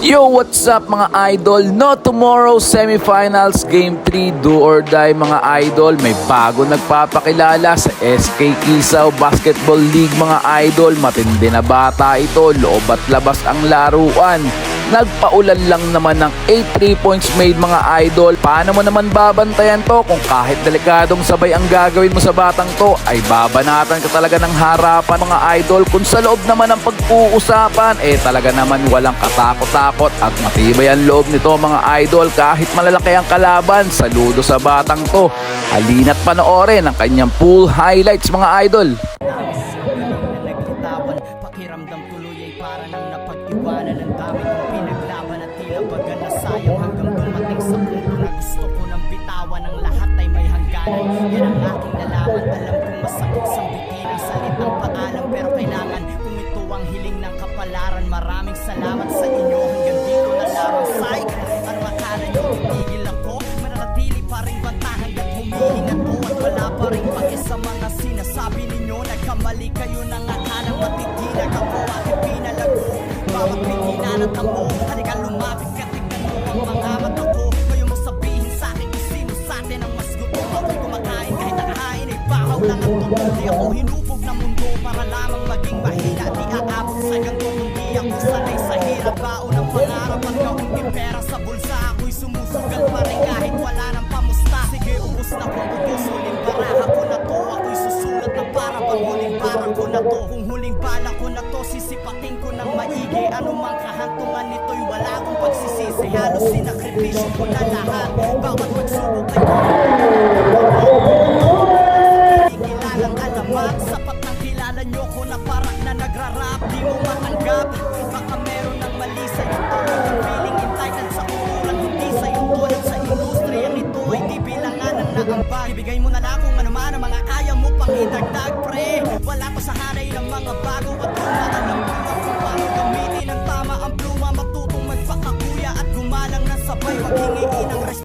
Yo, what's up mga idol? No tomorrow semifinals game 3 do or die mga idol. May bago nagpapakilala sa SK Isaw Basketball League mga idol. Matindi na bata ito, loob at labas ang laruan. Nagpaulan lang naman ng 8 3 points made mga idol. Paano mo naman babantayan to kung kahit delikadong sabay ang gagawin mo sa batang to ay babanatan ka talaga ng harapan mga idol. Kung sa loob naman ang pag-uusapan talaga naman walang katakot-takot at matibay ang loob nito mga idol kahit malalaki ang kalaban. Saludo sa batang to. Halina't panoorin ang kanyang pool highlights mga idol. Pakiramdam tuloy ay para nang napag-iwanan ng dami kong pinaglaban at tila baga nasayang hanggang dumating sa punto na gusto ko nang bitawan ang lahat ay may hangganan. Yan ang aking nalaman, alam kong masakit sambitin ang salitang paalam, pero kailangan kung ito ang hiling ng kapalaran. Maraming salamat sa inyo, hanggang dito na lamang. Psych! Ano akala nyo, titigil ako? Mananatili pa rin banta hanggang humihinga to at wala pa rin pake sa mga sinasabi ninyo. Nagkamali kayo ng akalang matitinag ako aking pinalago. Bawat pigilan at tamo, halika lumapit ka, tignan mo ang mga mata ko. Kayo mo sabihin sa akin kung sino sa atin ang mas gutom. Ako'y kumakain kahit nakahain ay bahaw lang ang tubo. Di ako hinubog na mundo para lamang maging mahina. Di aabot sa ganito kundi ako sanay sa hirap. Baon ang pangarap at kaunting pera sa bulsa. Ako'y sumusugal pa rin kahit wala ng pamusta. Sige, ubos na kung ubos, huling baraha ko na to. Ako'y susulat na para bang huling para ko na to. Kung huling bala ko na to, sisipatin ko ng maigi. Anumang kahantungan nito'y wala akong pagsisisi. Halos sinakripisyo ko na lahat. Bawat pagsubok ay kilalang alamat. Sapat ng kilala nyo ko na parang na nagrarap. Di mo matanggap, baka meron ng mali sa ito. Ang feeling entitled sa ukuran, hindi sa ito. At sa industriya nito ay di bilangan ng nakambag. Ibigay mo na lang kung ano man ang mga kaya mo pang idagdag pre. Wala pa sa hanay ng mga bago at